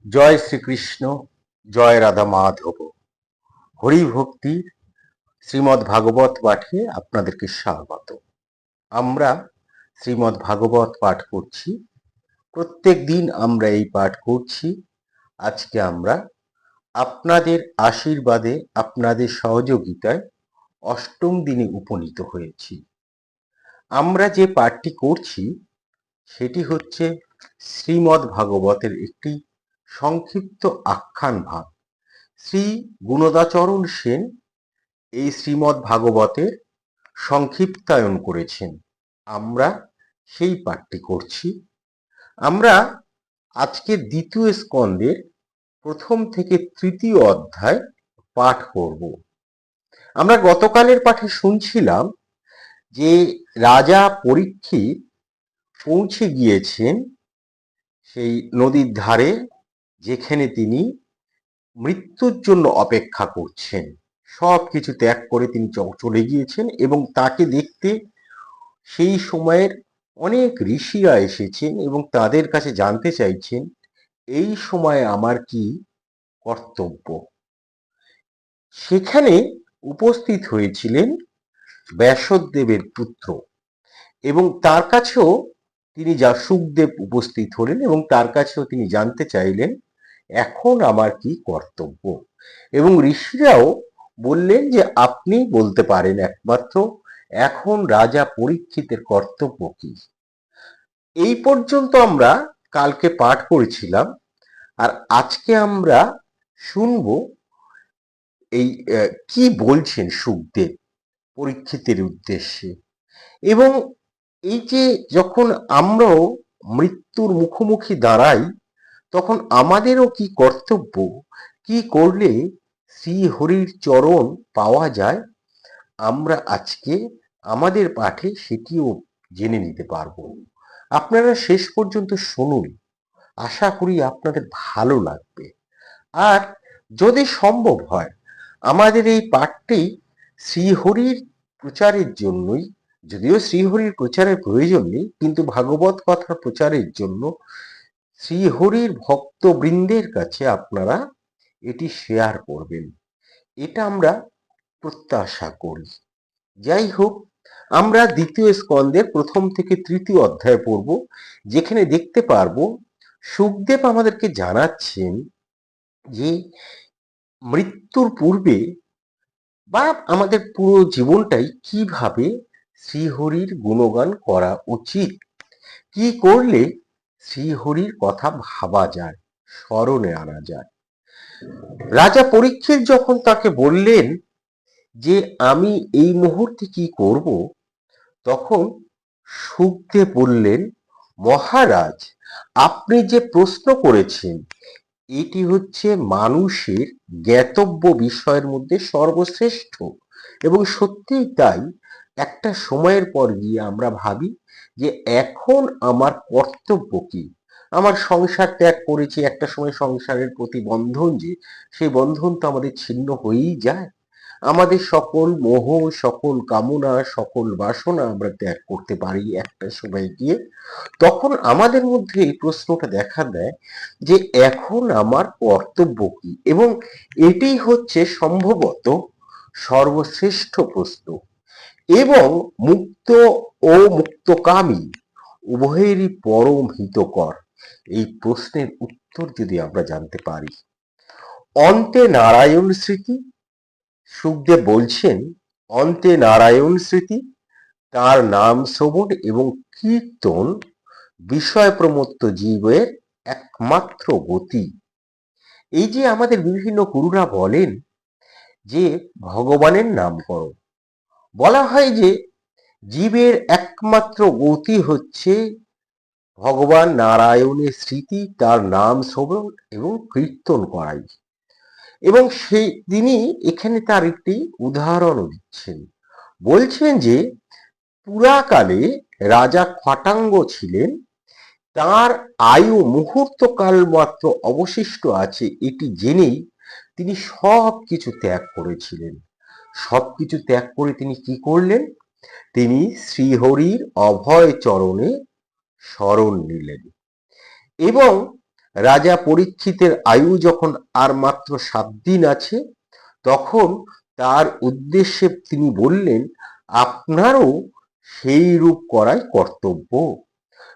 জয় শ্রীকৃষ্ণ, জয় রাধা মাধব। হরি ভক্তির শ্রীমদ্ ভাগবত পাঠে আপনাদেরকে স্বাগত। আমরা শ্রীমদ্ ভাগবত পাঠ করছি, প্রত্যেক দিন আমরা এই পাঠ করছি। আজকে আমরা আপনাদের আশীর্বাদে, আপনাদের সহযোগিতায় অষ্টম দিনে উপনীত হয়েছি। আমরা যে পাঠটি করছি সেটি হচ্ছে শ্রীমদ্ ভাগবতের একটি সংক্ষিপ্ত আখ্যান ভাগ। শ্রী গুণদাচরণ সেন এই শ্রীমদ্ ভাগবতের সংক্ষিপ্তায়ন করেছেন। আমরা সেই পাঠটি করছি। আমরা আজকে দ্বিতীয় স্কন্দের প্রথম থেকে তৃতীয় অধ্যায় পাঠ করব। আমরা গতকালের পাঠে শুনছিলাম যে রাজা পরীক্ষিত পৌঁছে গিয়েছেন সেই নদীর ধারে, যেখানে তিনি মৃত্যুর জন্য অপেক্ষা করছেন। সব কিছু ত্যাগ করে তিনি চলে গিয়েছেন এবং তাকে দেখতে সেই সময়ের অনেক ঋষিরা এসেছেন এবং তাদের কাছে জানতে চাইছেন এই সময়ে আমার কি কর্তব্য। সেখানে উপস্থিত হয়েছিলেন ব্যাসদেবের পুত্র এবং তার কাছেও তিনি সুখদেব উপস্থিত হলেন এবং তার কাছেও তিনি জানতে চাইলেন এখন আমার কি কর্তব্য। এবং ঋষিরাও বললেন যে আপনি বলতে পারেন একমাত্র এখন রাজা পরীক্ষিতের কর্তব্য কি। এই পর্যন্ত আমরা কালকে পাঠ করেছিলাম, আর আজকে আমরা শুনবো এই কি বলছেন সুখদেব পরীক্ষিতের উদ্দেশ্যে। এবং এই যে যখন আমরাও মৃত্যুর মুখোমুখি দাঁড়াই তখন আমাদেরও কি কর্তব্য, কি করলে শ্রীহরির চরণ পাওয়া যায়, আমরা আজকে আমাদের পাঠে সেটিও জেনে নিতে পারবো। আপনারা শেষ পর্যন্ত শুনুন, আশা করি আপনাদের ভালো লাগবে। আর যদি সম্ভব হয় আমাদের এই পাঠটি শ্রীহরির প্রচারের জন্যই, যদিও শ্রীহরির প্রচারের প্রয়োজন নেই, কিন্তু ভাগবত কথার প্রচারের জন্য শ্রীহরির ভক্তবৃন্দের কাছে আপনারা এটি শেয়ার করবেন, এটা আমরা প্রত্যাশা করি। যাই হোক, আমরা দ্বিতীয় স্কন্দের প্রথম থেকে তৃতীয় অধ্যায় পড়ব, যেখানে দেখতে পারবো সুখদেব আমাদেরকে জানাচ্ছেন যে মৃত্যুর পূর্বে বা আমাদের পুরো জীবনটাই কিভাবে শ্রীহরির গুণগান করা উচিত, কি করলে শ্রীহরির কথা ভাবা যায়, স্মরণে আনা যায়। রাজা পরীক্ষিত যখন তাকে বললেন যে আমি এই মুহূর্তে কি করব, তখন সুখদেব বললেন, মহারাজ, আপনি যে প্রশ্ন করেছেন এটি হচ্ছে মানুষের জ্ঞাতব্য বিষয়ের মধ্যে সর্বশ্রেষ্ঠ। এবং সত্যিই তাই, একটা সময়ের পর গিয়ে আমরা ভাবি যে এখন আমার কর্তব্য কি। আমার সংসার ত্যাগ করেছি, একটা সময় সংসারের প্রতি বন্ধন, যে সেই বন্ধন তো আমাদের ছিন্ন হয়েই যায়। আমাদের সকল মোহ, সকল কামনা, সকল বাসনা আমরা ত্যাগ করতে পারি একটা সময় গিয়ে। তখন আমাদের মধ্যে এই প্রশ্নটা দেখা দেয় যে এখন আমার কর্তব্য কি, এবং এটি হচ্ছে সম্ভবত সর্বশ্রেষ্ঠ প্রশ্ন। এবং মুক্ত ও মুক্তকামী উভয়েরই পরম হিতকর এই প্রশ্নের উত্তর যদি আমরা জানতে পারি। অন্তে নারায়ণ স্মৃতি, সুখদেব বলছেন, অন্তে নারায়ণ স্মৃতি, তার নাম শ্রবণ এবং কীর্তন বিষয় প্রমত্ত জীবের একমাত্র গতি। এই যে আমাদের বিভিন্ন গুরুরা বলেন যে ভগবানের নাম করো, বলা হয় যে জীবের একমাত্র গতি হচ্ছে ভগবান নারায়ণের স্মৃতি, তার নাম শ্রবণ এবং কীর্তন করাই। এবং তিনি এখানে তার একটি উদাহরণও দিচ্ছেন, বলছেন যে পুরাকালে রাজা খটাঙ্গ ছিলেন, তার আয়ু মুহূর্তকাল মাত্র অবশিষ্ট আছে এটি জেনেই তিনি সবকিছু ত্যাগ করেছিলেন। সবকিছু ত্যাগ করে তিনি কি করলেন, তিনি শ্রীহরির অভয় চরণে শরণ নিলেন। এবং রাজা পরীক্ষিতের আয়ু যখন আর মাত্র 7 দিন আছে, তখন তার উদ্দেশ্যে তিনি বললেন, আপনারও সেই রূপ করাই কর্তব্য।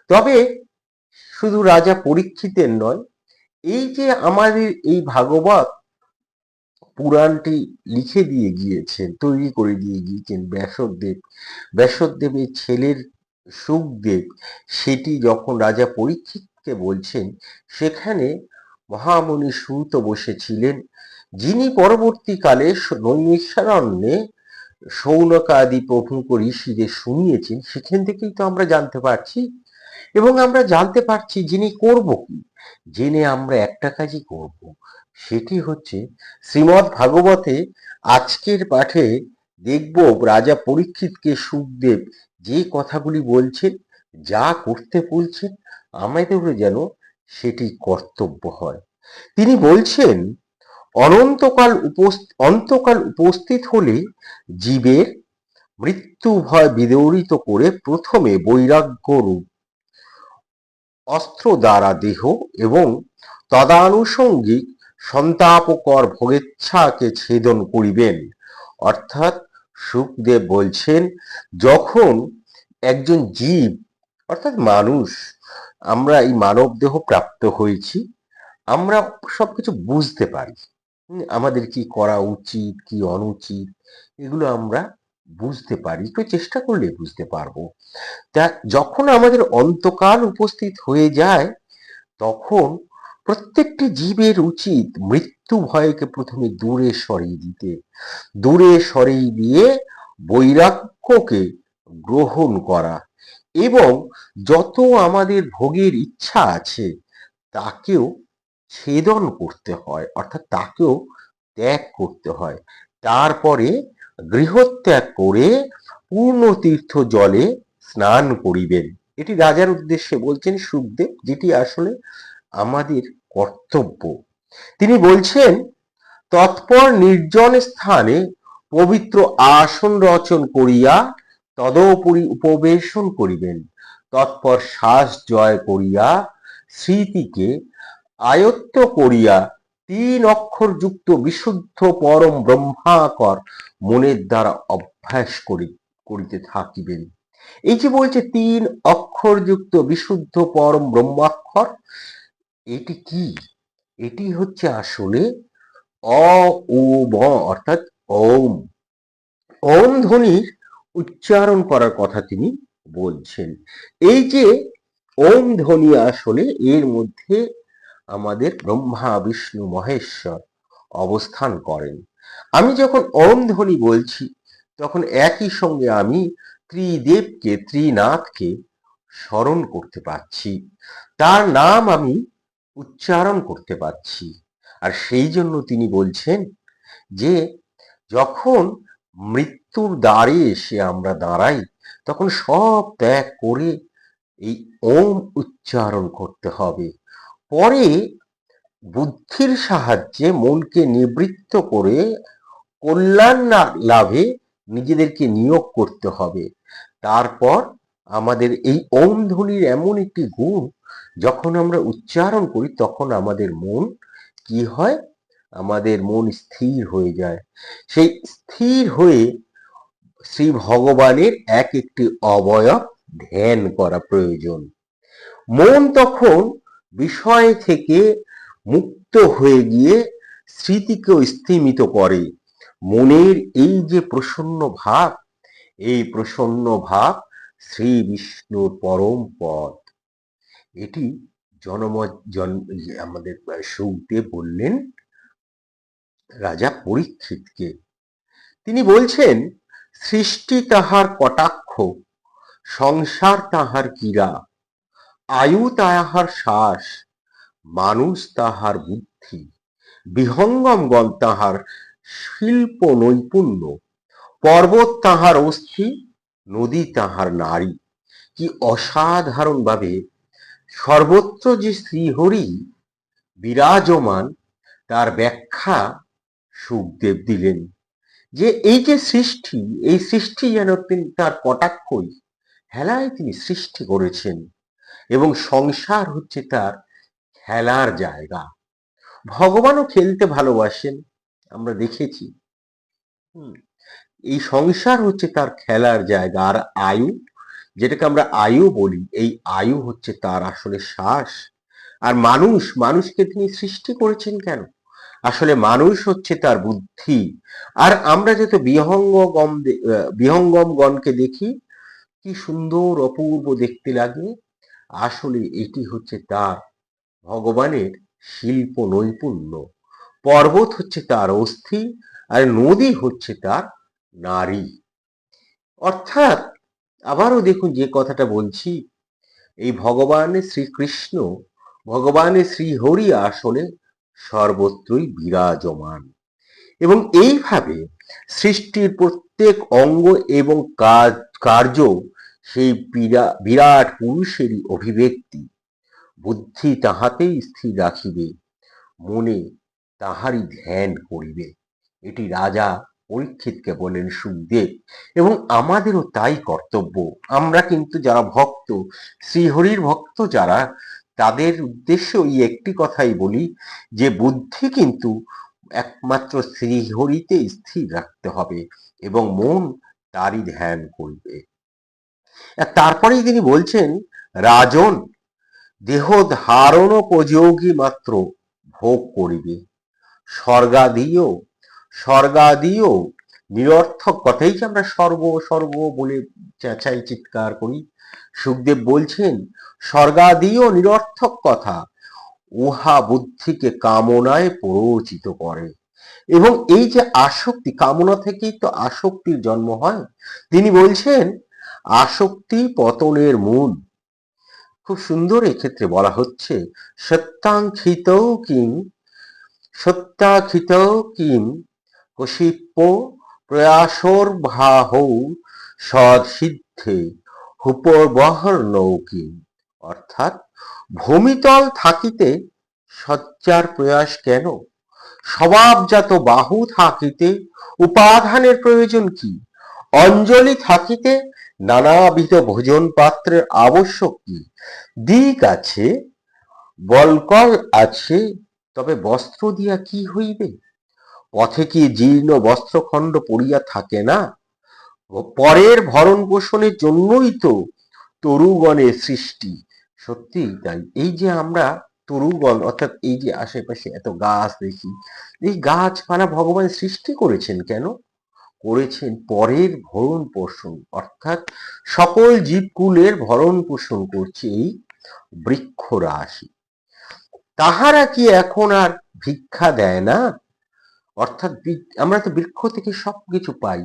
তবে শুধু রাজা পরীক্ষিতের নয়, এই যে আমাদের এই ভাগবত পুরাণটি লিখে দিয়ে গিয়েছেন, তৈরি করে দিয়ে গিয়েছেন ব্যাসদেব, ব্যাসদেবের ছেলের সুখদেব, সেটি যখন রাজা পরীক্ষিতকে বলছেন, সেখানে মহামুনি সুত বসেছিলেন, যিনি পরবর্তীকালে নৈমিষারণ্যে সৌনকাদি প্রমুখ ঋষিদের শুনিয়েছেন। সেখান থেকেই তো আমরা জানতে পারছি, এবং আমরা জানতে পারছি যিনি করব কি, জেনে আমরা একটা কাজই করব, সেটি হচ্ছে শ্রীমদ্ ভাগবতে আজকের পাঠে দেখব রাজা পরীক্ষিতকে সুখদেব যে কথাগুলি বলছেন, যা করতে বলছেন, আমাদেরও যেন সেটি কর্তব্য হয়। তিনি বলছেন, অন্তকাল উপস্থিত হলে জীবের মৃত্যু ভয় বিদরিত করে প্রথমে বৈরাগ্য রূপ অস্ত্র দ্বারা দেহ এবং তদানুষঙ্গিক সন্তাপকর ভোগেচ্ছাকে ছেদন করিবেন। অর্থাৎ সুখদেব বলছেন, যখন একজন জীব অর্থাৎ মানুষ, আমরা এই মানব দেহ প্রাপ্ত হয়েছি, আমরা সবকিছু বুঝতে পারি, আমাদের কি করা উচিত কি অনুচিত, এগুলো আমরা বুঝতে পারি, একটু চেষ্টা করলে বুঝতে পারবো। তা যখন আমাদের অন্তকাল উপস্থিত হয়ে যায়, তখন প্রত্যেকটি জীবের উচিত মৃত্যু ভয়কে প্রথমে দূরে সরিয়ে দিতে, দূরে সরিয়ে দিয়ে বৈরাগ্যকে গ্রহণ করা, এবং যত আমাদের ভোগের ইচ্ছা আছে তাকেও ছেদন করতে হয়, অর্থাৎ তাকেও ত্যাগ করতে হয়। তারপরে গৃহত্যাগ করে পূর্ণ তীর্থ জলে স্নান করিবেন। এটি রাজার উদ্দেশ্যে বলছেন সুখদেব, যেটি আসলে আমাদের কর্তব্য। তিনি বলছেন, তৎপর নির্জন স্থানে পবিত্র আসন রচন করিয়া তদোপরি উপবেশন করিবেন। তৎপর শ্বাস জয় করিয়া স্মৃতিকে আয়ত্ত করিয়া 3 অক্ষর যুক্ত বিশুদ্ধ পরম ব্রহ্মাকর মনের দ্বারা অভ্যাস করিতে থাকিবেন। এই যে বলছে 3 অক্ষর যুক্ত বিশুদ্ধ পরম ব্রহ্মাক্ষর, এটি কি? এটি হচ্ছে আসলে অ ও ম, অর্থাৎ ওম। ওম ধ্বনির উচ্চারণ করার কথা তিনি বলছেন। এই যে ওম ধ্বনি, আসলে এর মধ্যে আমাদের ব্রহ্মা বিষ্ণু মহেশ্বর অবস্থান করেন। আমি যখন ওম ধ্বনি বলছি, তখন একই সঙ্গে আমি ত্রিদেবকে, ত্রিনাথকে স্মরণ করতে পারছি, তার নাম আমি উচ্চারণ করতে পারছি। আর সেই জন্য তিনি বলছেন যে যখন মৃত্যুর দ্বারে এসে আমরা দাঁড়াই, তখন সব ত্যাগ করে এই ওম উচ্চারণ করতে হবে। পরে বুদ্ধির সাহায্যে মনকে নিবৃত্ত করে কল্যাণ লাভে নিজেদেরকে নিয়োগ করতে হবে। তারপর আমাদের এই ওম ধ্বনির এমন একটি গুণ, যখন আমরা উচ্চারণ করি তখন আমাদের মন কি হয়, আমাদের মন স্থির হয়ে যায়। সেই স্থির হয়ে শ্রী ভগবানের এক একটি অবয়ব ধ্যান করা প্রয়োজন। মন তখন বিষয় থেকে মুক্ত হয়ে গিয়ে স্মৃতিকেও স্থিমিত করে। মনের এই যে প্রসন্ন ভাব, এই প্রসন্ন ভাব শ্রী বিষ্ণুর পরম পদ। এটি আমাদের সুখদেব বললেন রাজা পরীক্ষিতকে। তিনি বলছেন, সৃষ্টি তাহার কটাক্ষ, সংসার তাহার ক্রীড়া, আয়ু তাহার শ্বাস, মানুষ তাহার বুদ্ধি, বিহঙ্গমগণ তাহার শিল্প নৈপুণ্য, পর্বত তাহার অস্থি, নদী তাহার নারী। কি অসাধারণ ভাবে সর্বত্র যে শ্রীহরি বিরাজমান, তার ব্যাখ্যা সুখদেব দিলেন। যে এই যে সৃষ্টি, এই সৃষ্টি যেন তিনি তার কটাক্ষই হেলায় তিনি সৃষ্টি করেছেন, এবং সংসার হচ্ছে তার খেলার জায়গা। ভগবানও খেলতে ভালোবাসেন, আমরা দেখেছি। হুম, এই সংসার হচ্ছে তার খেলার জায়গা। আর আয়ু, যেটাকে আমরা আয়ু বলি, এই আয়ু হচ্ছে তার আসলে শ্বাস। আর মানুষকে তিনি সৃষ্টি করেছেন কেন? আসলে মানুষ হচ্ছে তার বুদ্ধি। আর আমরা যত বিহঙ্গম গণকে দেখি, কি সুন্দর অপূর্ব দেখতে লাগে। আসলে এটি হচ্ছে তার ভগবানের শিল্প নৈপুণ্য। পর্বত হচ্ছে তার অস্থি, আর নদী হচ্ছে তার নারী। অর্থাৎ আবারও দেখুন যে কথাটা বলছি, এই ভগবানের শ্রীকৃষ্ণ, ভগবানের শ্রীহরি আসলে সর্বত্রই বিরাজমান। এবং এইভাবে সৃষ্টির প্রত্যেক অঙ্গ এবং কার্য সেই বিরাট পুরুষেরই অভিব্যক্তি। বুদ্ধি তাহাতেই স্থির রাখিবে, মনে তাহারই ধ্যান করিবে। এটি রাজা পরীক্ষিতকে বলেন সুখদেব। এবং আমাদেরও তাই কর্তব্য। আমরা কিন্তু যারা ভক্ত, শ্রীহরির ভক্ত যারা, তাদের উদ্দেশ্য এই একটি কথাই বলি, যে বুদ্ধি কিন্তু একমাত্র শ্রীহরিতে স্থির রাখতে হবে এবং মন তারই ধ্যান করবে। তারপরেই তিনি বলছেন, রাজন দেহ ধারণোপযোগী মাত্র ভোগ করিবে, স্বর্গাদিও স্বর্গাদিও নিরর্থক কথাই যে আমরা স্বর্গ স্বর্গ বলে চেঁচাই, চিৎকার করি। সুখদেব বলছেন, স্বর্গাদিও নিরর্থক কথা, উহা বুদ্ধিকে কামনায় প্ররোচিত করে। এবং এই যে আসক্তি, কামনা থেকেই তো আসক্তির জন্ম হয়। তিনি বলছেন, আসক্তি পতনের মূল। খুব সুন্দর এক্ষেত্রে বলা হচ্ছে, সত্যাঙ্ক্ষিত কিং সত্যাখিত কিম কশিপ্য প্রয়াসর ভাহৌ সদসিদ্ধে হুপবহর নৌকিম। অর্থাৎ ভূমিতল থাকিতে সজ্জার প্রয়াস কেন? স্বভাবজাত বাহু থাকিতে উপাধানের প্রয়োজন কি? অঞ্জলি থাকিতে নানাবিধ ভোজন পাত্রের আবশ্যক কি? দিক আছে, বলকল আছে, তবে বস্ত্র দিয়া কি হইবে? পথে কি জীর্ণ বস্ত্রখণ্ড পড়িয়া থাকে না? পরের ভরণ পোষণের জন্যই তো তরুগণের সৃষ্টি। সত্যি তাই। এই যে আমরা তরুগণ, অর্থাৎ এই যে আশেপাশে এত গাছ দেখি, এই গাছপালা ভগবান সৃষ্টি করেছেন কেন? করেছেন পরের ভরণ পোষণ, অর্থাৎ সকল জীবকুলের ভরণ পোষণ করছে এই বৃক্ষ রাশি। তাহারা কি এখন আর ভিক্ষা দেয় না? অর্থাৎ আমরা তো বৃক্ষ থেকে সবকিছু পাই,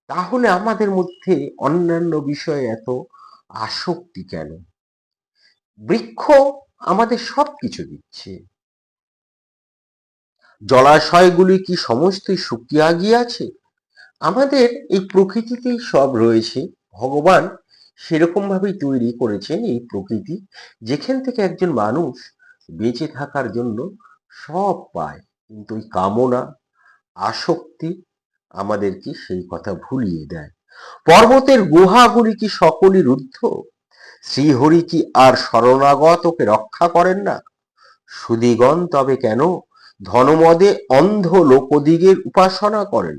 তাহলে আমাদের মধ্যে অন্যান্য বিষয়ে এত আসক্তি কেন? বৃক্ষ আমাদের সবকিছু দিচ্ছে। জলাশয়গুলি কি সমস্তই শুকিয়ে গিয়াছে? আমাদের এই প্রকৃতিতেই সব রয়েছে। ভগবান সেরকম ভাবেই তৈরি করেছেন এই প্রকৃতি, যেখান থেকে একজন মানুষ বেঁচে থাকার জন্য সব পায়। কিন্তু ওই কামনা, আসক্তি আমাদেরকে সেই কথা ভুলিয়ে দেয়। পর্বতের গুহাগুলি কি সকলই রুদ্ধ? শ্রীহরি কি আর শরণাগতকে রক্ষা করেন না? সুদিগণ তবে কেন ধনমদে অন্ধ লোকদিগের উপাসনা করেন?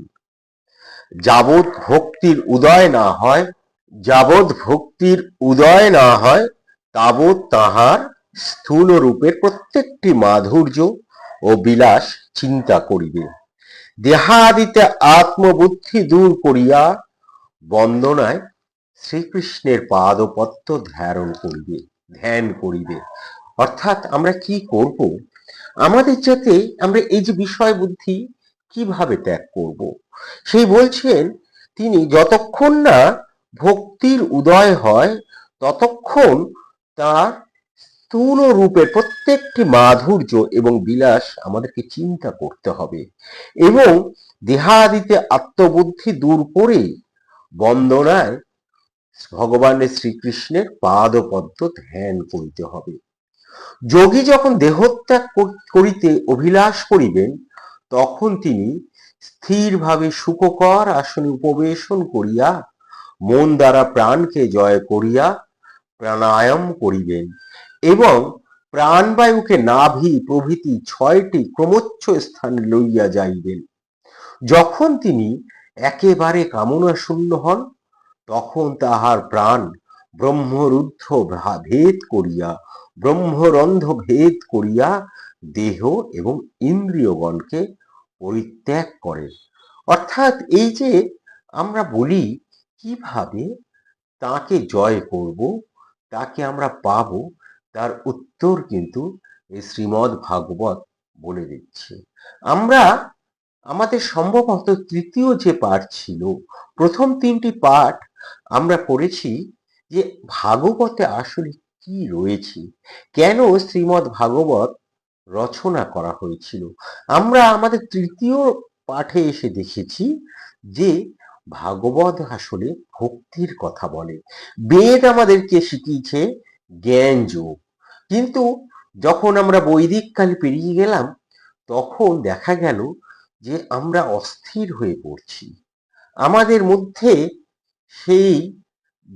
যাবৎ ভক্তির উদয় না হয় যাবৎ ভক্তির উদয় না হয় তাবৎ তাহার স্থূল রূপের প্রত্যেকটি মাধুর্য ও বিলাস চিন্তা করিবে। দেহাদিতে আত্মবুদ্ধি দূর করিয়া বন্দনায় শ্রীকৃষ্ণের পাদপদ্ম ধ্যান করিবে। অর্থাৎ আমরা কি করব? আমাদের যাতে আমরা এই যে বিষয় বুদ্ধি কিভাবে ত্যাগ করব, সেই বলছেন তিনি, যতক্ষণ না ভক্তির উদয় হয় ততক্ষণ তার স্থূল রূপের প্রত্যেকটি মাধুর্য এবং বিলাস আমাদেরকে চিন্তা করতে হবে এবং দেহাদিতে আত্মবুদ্ধি দূর করে বন্দনায় ভগবানের শ্রীকৃষ্ণের পাদপদ্ম ধ্যান করিতে হবে। যোগী যখন দেহত্যাগ করিতে অভিলাষ করিবেন, তখন তিনি স্থিরভাবে সুখকর আসনে উপবেশন করিয়া মন দ্বারা প্রাণকে জয় করিয়া প্রাণায়াম করিবেন এবং প্রাণবায়ুকে নাভি প্রভৃতি 6টি ক্রমোচ্চ স্থানে লইয়া যাইবেন। যখন তিনি একেবারে কামনা শূন্য হন, তখন তাহার প্রাণ ব্রহ্মরুদ্ধ ভেদ করিয়া, ব্রহ্মরন্ধ্র ভেদ করিয়া দেহ এবং ইন্দ্রিয়গণকে পরিত্যাগ করেন। অর্থাৎ এই যে আমরা বলি কিভাবে তাকে জয় করব, তাকে আমরা পাবো, তার উত্তর কিন্তু এই শ্রীমদ্ ভাগবত বলে দিচ্ছে। আমরা আমাদের সম্ভবত তৃতীয় যে পাঠ ছিল, প্রথম 3টি পাঠ আমরা পড়েছি যে ভাগবতে আসলে কি রয়েছে, কেন শ্রীমদ্ ভাগবত রচনা করা হয়েছিল। আমরা আমাদের তৃতীয় পাঠে এসে দেখেছি যে ভাগবত আসলে ভক্তির কথা বলে। বেদ আমাদেরকে শিখিয়েছে জ্ঞান যোগ, কিন্তু যখন আমরা বৈদিক কালে পেরিয়ে গেলাম, তখন দেখা গেল যে আমরা অস্থির হয়ে পড়ছি। আমাদের মধ্যে সেই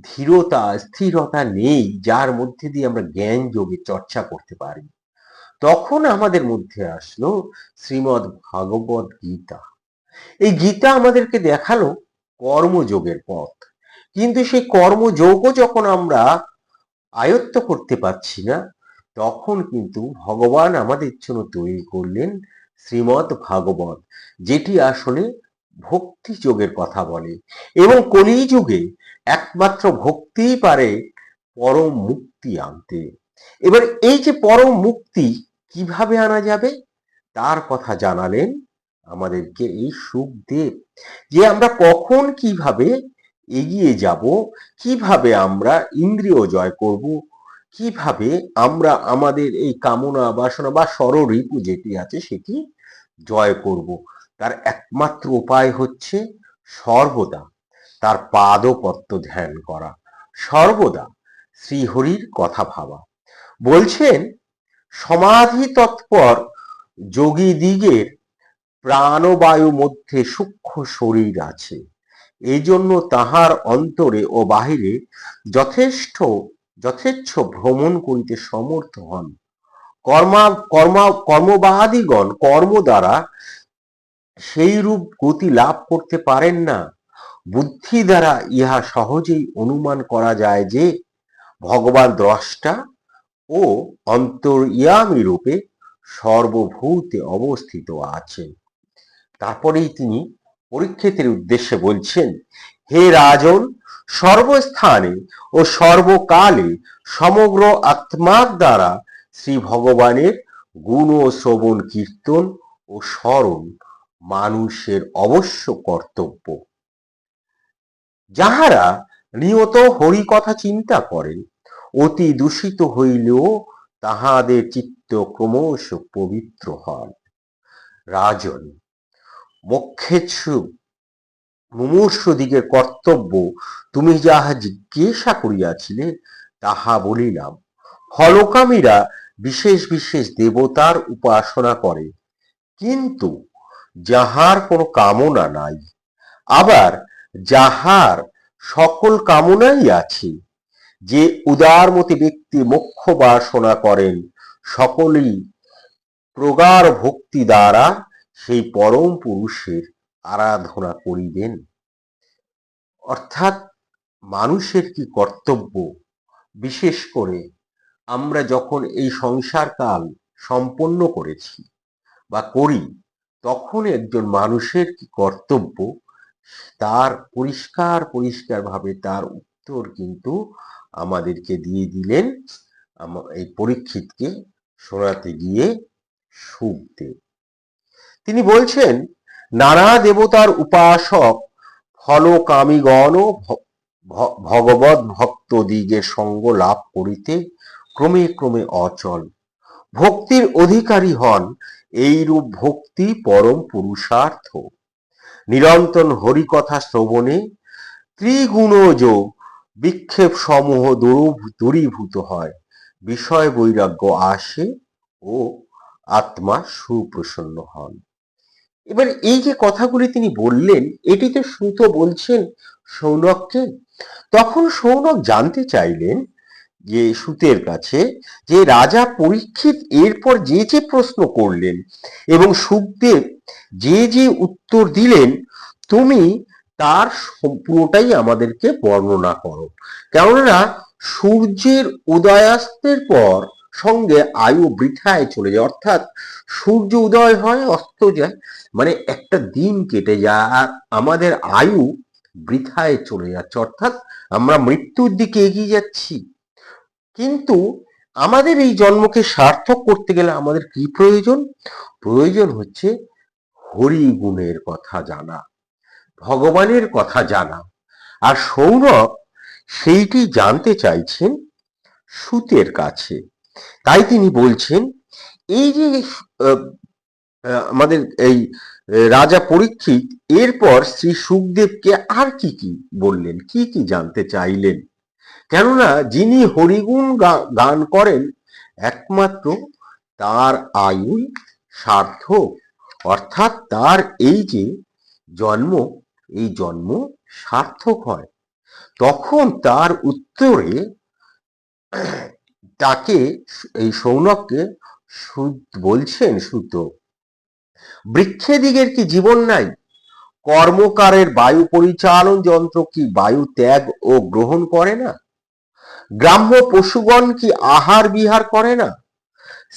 ধীরতা স্থিরতা নেই যার মধ্যে দিয়ে আমরা জ্ঞান যোগে চর্চা করতে পারি। তখন আমাদের মধ্যে আসলো শ্রীমদ্ ভাগবত গীতা। এই গীতা আমাদেরকে দেখালো কর্মযোগের পথ, কিন্তু সেই কর্মযোগও যখন আমরা আয়ত্ত করতে পারছি না, তখন কিন্তু ভগবান আমাদের জন্য তৈরি করলেন শ্রীমদ্ ভাগবত, যেটি আসলে ভক্তি যোগের কথা বলে। এবং কলিযুগে একমাত্র ভক্তিই পারে পরম মুক্তি আনতে। এবার এই যে পরম মুক্তি কিভাবে আনা যাবে তার কথা জানালেন আমাদেরকে এই সুখদেব, যে আমরা কখন কিভাবে এগিয়ে যাব, কিভাবে আমরা ইন্দ্রিয় জয় করব, কিভাবে আমরা আমাদের এই কামনা বাসনা বা ষড়রিপু যেটি আছে সেটি জয় করব। তার একমাত্র উপায় হচ্ছে সর্বদা তার পাদপদ্ম ধ্যান করা, সর্বদা শ্রীহরির কথা ভাবা। বলছেন সমাধি তৎপর যোগী দিগের প্রাণবায়ু মধ্যে সূক্ষ্ম শরীর আছে, এই জন্য তাহার অন্তরে ও বাহিরে যথেচ্ছ ভ্রমণ করিতে সমর্থ হন। কর্মবাদীগণ কর্ম দ্বারা সেই রূপ গতি লাভ করতে পারেন না। বুদ্ধি দ্বারা ইহা সহজেই অনুমান করা যায় যে ভগবান দ্রষ্টা ও অন্তর্যামী রূপে সর্বভূতে অবস্থিত আছেন। তারপরেই তিনি পরীক্ষিতের উদ্দেশ্যে বলছেন, হে রাজন, সর্বস্থানে ও সর্বকালে সমগ্র আত্মার দ্বারা শ্রী ভগবানের গুণ ও শ্রবণ কীর্তন ও স্মরণ মানুষের অবশ্য কর্তব্য। যাহারা নিয়ত হরি কথা চিন্তা করেন, অতি দূষিত হইলেও তাহাদের চিত্ত ক্রমশ পবিত্র হন। রাজন, মোক্ষেচ্ছু মুমূর্ষুদিগের কর্তব্য তুমি যাহা জিজ্ঞাসা করিয়াছিলে তাহা বলিলাম। ফলকামীরা বিশেষ বিশেষ দেবতার উপাসনা করে, কিন্তু যাহার কোনো কামনা নাই, আবার যাহার সকল কামনাই আছে, যে উদারমতি ব্যক্তি মোক্ষ বাসনা করেন, সকলেই প্রগাঢ় ভক্তি দ্বারা সেই পরম পুরুষের আরাধনা করিবেন। অর্থাৎ মানুষের কি কর্তব্য, বিশেষ করে আমরা যখন এই সংসার কাল সম্পন্ন করেছি বা করি, তখন একজন মানুষের কি কর্তব্য তার পরিষ্কার ভাবে তার উত্তর কিন্তু আমাদেরকে দিয়ে দিলেন এই পরীক্ষিতকে শোনাতে গিয়ে সুখদেব। তিনি বলছেন, নানা দেবতার উপাসক ফলকামীগণ ভগবত ভক্ত দিগের সঙ্গ লাভ করিতে ক্রমে ক্রমে অচল, ভক্তির অধিকারী হন। এইরূপ ভক্তি পরম পুরুষার্থ। নিরন্তর হরিকথা শ্রবণে ত্রিগুণজ বিক্ষেপ সমূহ দূরীভূত হয়, বিষয় বৈরাগ্য আসে ও আত্মা সুপ্রসন্ন হন। এবার এই যে কথাগুলি তিনি বললেন, এটি তো সুত বলছেন সৌনককে। তখন সৌনক জানতে চাইলেন যে সুতের কাছে, যে রাজা পরীক্ষিত এরপর যে যে প্রশ্ন করলেন এবং সুখদেব যে যে উত্তর দিলেন, তুমি তার পুরোটাই আমাদেরকে বর্ণনা করো। কেননা সূর্যের উদয়াস্তের পর সঙ্গে আয়ু বৃথায় চলে যায়, অর্থাৎ সূর্য উদয় হয় অস্ত যায়, মানে একটা দিন কেটে যায় আর আমাদের আয়ু বৃথায় চলে যাচ্ছে, অর্থাৎ আমরা মৃত্যুর দিকে এগিয়ে যাচ্ছি। কিন্তু আমাদের এই জন্মকে সার্থক করতে গেলে আমাদের কি প্রয়োজন? প্রয়োজন হচ্ছে হরি গুণের কথা জানা, ভগবানের কথা জানা। আর সৌরভ সেইটি জানতে চাইছেন সুতের কাছে। তাই তিনি বলছেন, এই যে আমাদের এই রাজা পরীক্ষিত এরপর শ্রী সুখদেবকে আর কি কি বললেন, কি কি জানতে চাইলেন। কেননা যিনি হরিগুণ গান করেন একমাত্র তার আয়ুই সার্থক, অর্থাৎ তার এই যে জন্ম, এই জন্ম সার্থক হয়। তখন তার উত্তরে তাকে এই সৌনককে বলছেন সুত, বৃক্ষেদিগের কি জীবন নাই? কর্মকারের বায়ু পরিচালন যন্ত্র কি বায়ু ত্যাগ ও গ্রহণ করে না? গ্রাম্য পশুগণ কি আহার বিহার করে না?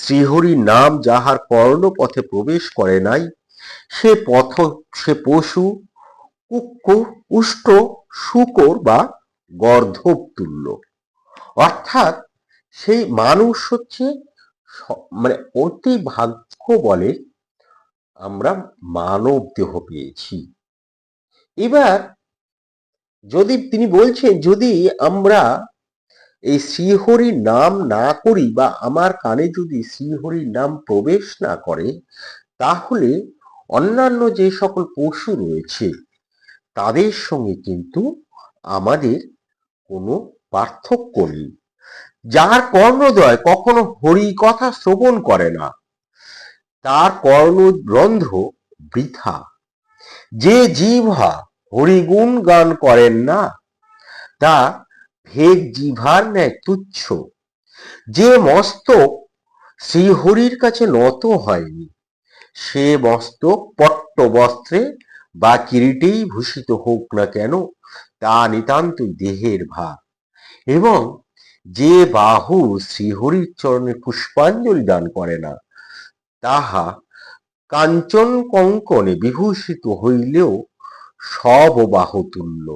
শ্রীহরি নাম যাহার কর্ণপথে প্রবেশ করে নাই, সে পশু কুষ্ট শুকর বা গর্ধব তুল্য। অর্থাৎ সেই মানুষ হচ্ছে মানে অতি ভাগ্য বলে আমরা মানব দেহ পেয়েছি। এবার যদি তিনি বলছেন, যদি আমরা এই শ্রীহরির নাম না করি বা আমার কানে যদি শ্রীহরির নাম প্রবেশ না করে, তাহলে অন্যান্য যে সকল পশু রয়েছে তাদের সঙ্গে কিন্তু আমাদের কোনো পার্থক্য নেই। যার কর্ণদ্বয় কখনো হরি কথা শ্রবণ করে না, তার কর্ণরন্ধ্র বৃথা। যে জিহ্বা হরিগুণ গান করেন না, তা ভেগ জিহ্বার ন্যায় তুচ্ছ। যে মস্তক শ্রীহরির কাছে নত হয়নি, সে মস্তক পট্ট বস্ত্রে বা কিরিটেই ভূষিত হোক না কেন, তা নিতান্তই দেহের ভার। এবং যে বাহু শ্রীহরির চরণে পুষ্পাঞ্জলি দান করে না, তাহা কাঞ্চন কঙ্কনে বিভূষিত হইলেও সব বাহু তুল্য।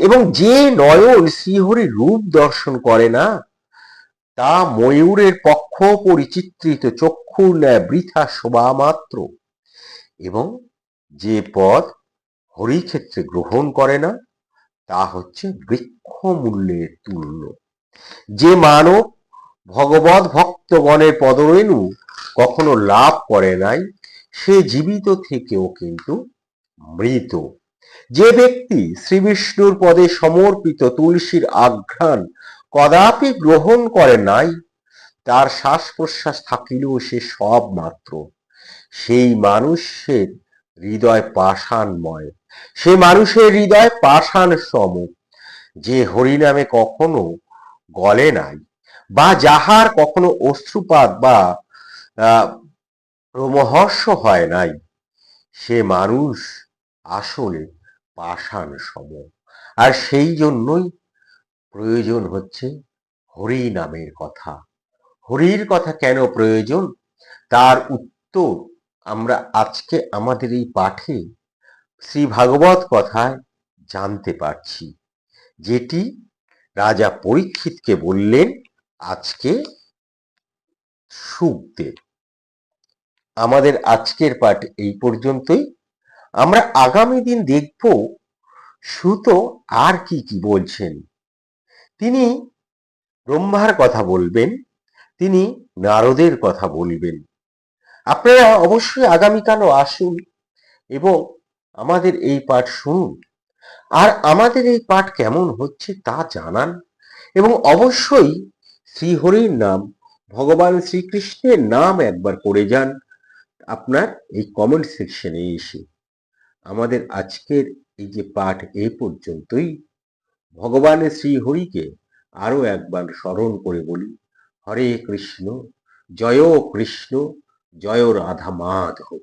এবং যে নয়ন শ্রীহরির রূপ দর্শন করে না, তা ময়ূরের পক্ষ পরিচিত্রিত চক্ষুর ন্যায় বৃথা শোভা মাত্র। এবং যে পদ হরিক্ষেত্রে গ্রহণ করে না, তা হচ্ছে বৃক্ষ মূল্যের তুল্য। যে মানব ভগবত ভক্তগণের পদরেণু কখনো লাভ করে নাই, সে জীবিত থেকেও কিন্তু মৃত। যে ব্যক্তি শ্রী বিষ্ণুর পদে সমর্পিত তুলসীর আঘ্রাণ কদাপি গ্রহণ করে নাই, তার শ্বাস প্রশ্বাস থাকিলেও সে সব মাত্র। সেই মানুষের হৃদয় পাষাণময়, সে মানুষের হৃদয় পাষাণ সম। যে হরিনামে কখনো গলে নাই, বা যাহার কখনো অশ্রুপাত বা রোমহর্ষ হয় নাই, সে মানুষ আসলে পাষাণ সম। আর সেই জন্যই প্রয়োজন হচ্ছে হরি নামের কথা। হরির কথা কেন প্রয়োজন, তার উত্তর আমরা আজকে আমাদের এই পাঠে শ্রী ভাগবত কথায় জানতে পারছি, যেটি রাজা পরীক্ষিতকে বললেন আজকে সুখদেব। আমাদের আজকের পাঠ এই পর্যন্তই। আমরা আগামী দিন দেখব সুত আর কি কি বলছেন। তিনি ব্রহ্মার কথা বলবেন, তিনি নারদের কথা বলবেন। আপনারা অবশ্যই আগামীকালও আসুন এবং আমাদের এই পাঠ শুনুন। আর আমাদের এই পাঠ কেমন হচ্ছে তা জানান, এবং অবশ্যই শ্রীহরির নাম, ভগবান শ্রীকৃষ্ণের নাম একবার করে যান আপনার এই কমেন্ট সেকশনে এসে। আমাদের আজকের এই যে পাঠ এ পর্যন্তই। ভগবানের শ্রীহরিকে আরো একবার স্মরণ করে বলি, হরে কৃষ্ণ, জয় রাধা মাধব।